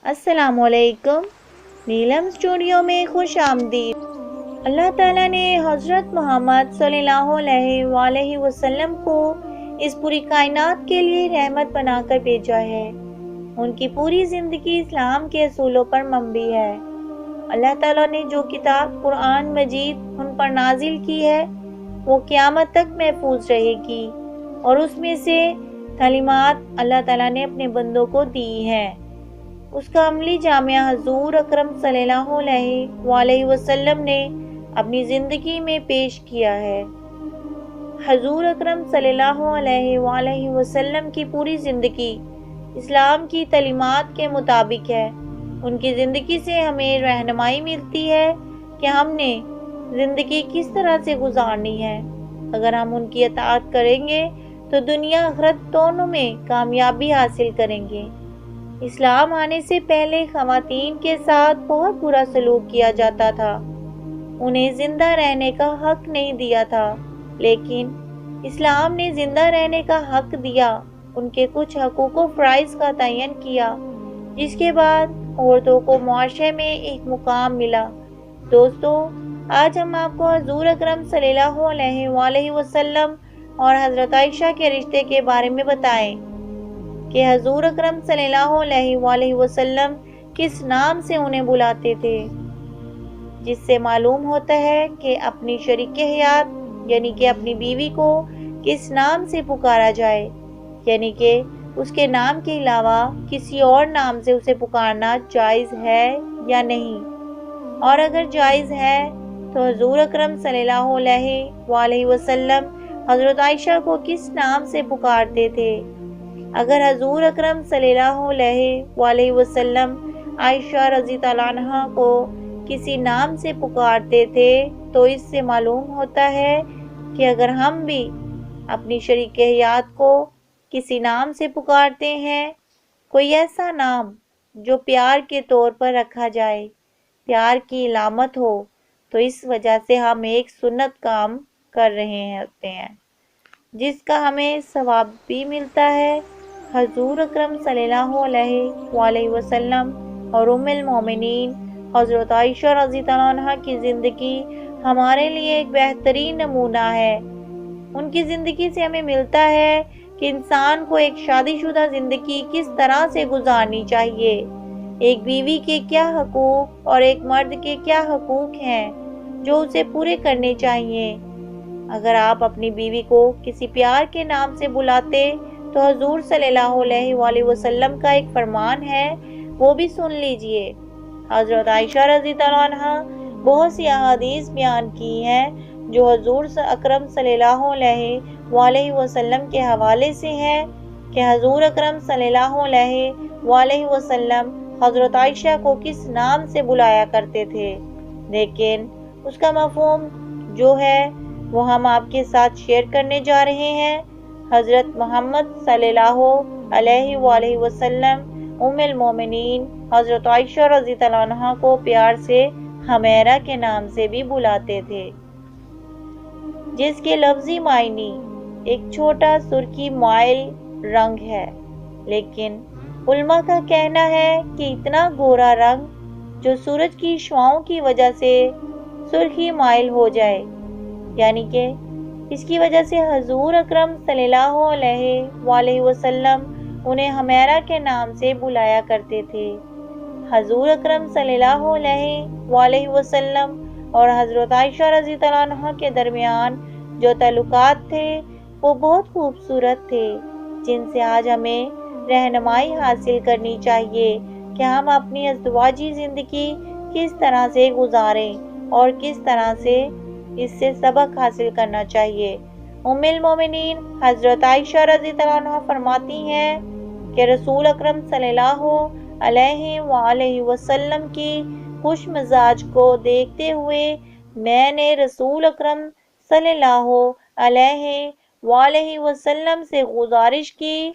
السلام علیکم۔ نیلم اسٹوڈیو میں خوش آمدید۔ اللہ تعالیٰ نے حضرت محمد صلی اللہ علیہ وآلہ وسلم کو اس پوری کائنات کے لیے رحمت بنا کر بھیجا ہے۔ ان کی پوری زندگی اسلام کے اصولوں پر مبنی ہے۔ اللہ تعالیٰ نے جو کتاب قرآن مجید ان پر نازل کی ہے وہ قیامت تک محفوظ رہے گی، اور اس میں سے تعلیمات اللہ تعالیٰ نے اپنے بندوں کو دی ہیں۔ اس کا عملی جامعہ حضور اکرم صلی اللہ علیہ وآلہ وسلم نے اپنی زندگی میں پیش کیا ہے۔ حضور اکرم صلی اللہ علیہ وآلہ وسلم کی پوری زندگی اسلام کی تعلیمات کے مطابق ہے۔ ان کی زندگی سے ہمیں رہنمائی ملتی ہے کہ ہم نے زندگی کس طرح سے گزارنی ہے۔ اگر ہم ان کی اطاعت کریں گے تو دنیا آخرت دونوں میں کامیابی حاصل کریں گے۔ اسلام آنے سے پہلے خواتین کے ساتھ بہت برا سلوک کیا جاتا تھا۔ انہیں زندہ رہنے کا حق نہیں دیا تھا، لیکن اسلام نے زندہ رہنے کا حق دیا، ان کے کچھ حقوق و فرائض کا تعین کیا، جس کے بعد عورتوں کو معاشرے میں ایک مقام ملا۔ دوستو، آج ہم آپ کو حضور اکرم صلی اللہ علیہ وآلہ وسلم اور حضرت عائشہ کے رشتے کے بارے میں بتائیں کہ حضور اکرم صلی اللہ علیہ وآلہ وسلم کس نام سے انہیں بلاتے تھے، جس سے معلوم ہوتا ہے کہ اپنی شریک حیات یعنی کہ اپنی بیوی کو کس نام سے پکارا جائے، یعنی کہ اس کے نام کے علاوہ کسی اور نام سے اسے پکارنا جائز ہے یا نہیں، اور اگر جائز ہے تو حضور اکرم صلی اللہ علیہ وآلہ وسلم حضرت عائشہ کو کس نام سے پکارتے تھے۔ اگر حضور اکرم صلی اللہ علیہ وآلہ وسلم عائشہ رضی اللہ عنہا کو کسی نام سے پکارتے تھے تو اس سے معلوم ہوتا ہے کہ اگر ہم بھی اپنی شریک حیات کو کسی نام سے پکارتے ہیں، کوئی ایسا نام جو پیار کے طور پر رکھا جائے، پیار کی علامت ہو، تو اس وجہ سے ہم ایک سنت کام کر رہے ہوتے ہیں، جس کا ہمیں ثواب بھی ملتا ہے۔ حضور اکرم صلی اللہ علیہ وآلہ وسلم اور ام المومنین حضرت عائشہ رضی اللہ عنہا کی زندگی ہمارے لیے ایک بہترین نمونہ ہے۔ ان کی زندگی سے ہمیں ملتا ہے کہ انسان کو ایک شادی شدہ زندگی کس طرح سے گزارنی چاہیے، ایک بیوی کے کیا حقوق اور ایک مرد کے کیا حقوق ہیں جو اسے پورے کرنے چاہیے۔ اگر آپ اپنی بیوی کو کسی پیار کے نام سے بلاتے تو حضور صلی اللہ علیہ وآلہ وسلم کا ایک فرمان ہے، وہ بھی سن لیجئے۔ حضرت عائشہ رضی اللہ عنہا بہت سی احادیث بیان کی ہیں جو حضور اکرم صلی اللہ علیہ وآلہ وسلم کے حوالے سے ہیں کہ حضور اکرم صلی اللہ علیہ وآلہ وسلم حضرت عائشہ کو کس نام سے بلایا کرتے تھے، لیکن اس کا مفہوم جو ہے وہ ہم آپ کے ساتھ شیئر کرنے جا رہے ہیں۔ حضرت محمد صلی اللہ علیہ وآلہ وسلم ام المومنین حضرت عائشہ رضی اللہ عنہا کو پیار سے حمیرہ کے نام سے بھی بلاتے تھے، جس کے لفظی معنی ایک چھوٹا سرخی مائل رنگ ہے، لیکن علماء کا کہنا ہے کہ اتنا گہرا رنگ جو سورج کی شعاؤں کی وجہ سے سرخی مائل ہو جائے، یعنی کہ اس کی وجہ سے حضور اکرم صلی اللہ علیہ وآلہ وسلم انہیں حمیرہ کے نام سے بلایا کرتے تھے۔ حضور اکرم صلی اللہ علیہ وآلہ وسلم اور حضرت عائشہ رضی اللہ عنہا کے درمیان جو تعلقات تھے وہ بہت خوبصورت تھے، جن سے آج ہمیں رہنمائی حاصل کرنی چاہیے کہ ہم اپنی ازدواجی زندگی کس طرح سے گزاریں اور کس طرح سے اس سے سبق حاصل کرنا چاہیے۔ ام المومنین حضرت عائشہ رضی اللہ عنہا فرماتی ہیں کہ رسول اکرم صلی اللہ علیہ وآلہ وسلم کی خوش مزاج کو دیکھتے ہوئے میں نے رسول اکرم صلی اللہ علیہ وآلہ وسلم سے گزارش کی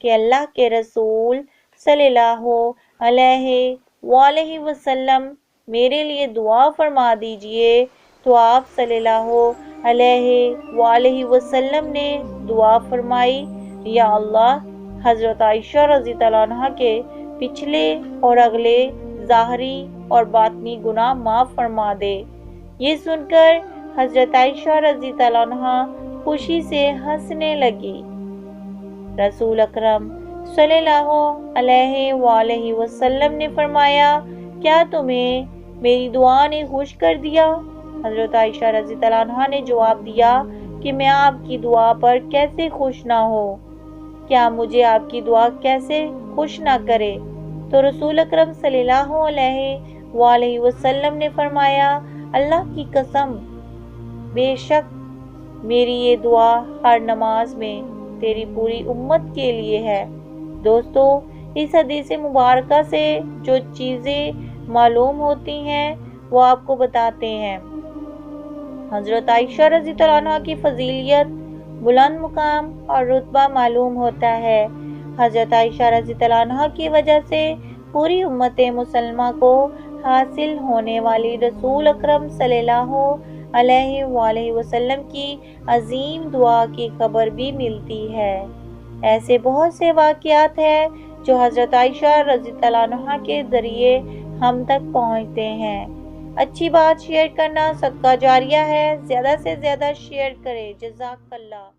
کہ اللہ کے رسول صلی اللہ علیہ وآلہ وسلم میرے لیے دعا فرما دیجئے، تو آپ صلی اللہ علیہ وآلہ وسلم نے دعا فرمائی، یا اللہ حضرت عائشہ رضی اللہ عنہا کے پچھلے اور اگلے ظاہری اور باطنی گناہ معاف فرما دے۔ یہ سن کر حضرت عائشہ رضی اللہ عنہا خوشی سے ہنسنے لگی۔ رسول اکرم صلی اللہ علیہ وآلہ وسلم نے فرمایا، کیا تمہیں میری دعا نے خوش کر دیا؟ حضرت عائشہ رضی اللہ عنہا نے جواب دیا کہ میں آپ کی دعا پر کیسے خوش نہ ہو؟ کیا مجھے آپ کی دعا کیسے خوش نہ کرے؟ تو رسول اکرم صلی اللہ علیہ وآلہ وسلم نے فرمایا، اللہ کی قسم، بے شک میری یہ دعا ہر نماز میں تیری پوری امت کے لیے ہے۔ دوستو، اس حدیث مبارکہ سے جو چیزیں معلوم ہوتی ہیں وہ آپ کو بتاتے ہیں۔ حضرت عائشہ رضی اللہ عنہا کی فضیلت، بلند مقام اور رتبہ معلوم ہوتا ہے۔ حضرت عائشہ رضی اللہ عنہا کی وجہ سے پوری امت مسلمہ کو حاصل ہونے والی رسول اکرم صلی اللہ علیہ وآلہ وسلم کی عظیم دعا کی خبر بھی ملتی ہے۔ ایسے بہت سے واقعات ہیں جو حضرت عائشہ رضی اللہ عنہا کے ذریعے ہم تک پہنچتے ہیں۔ اچھی بات شیئر کرنا صدقہ جاریہ ہے، زیادہ سے زیادہ شیئر کریں۔ جزاک اللہ۔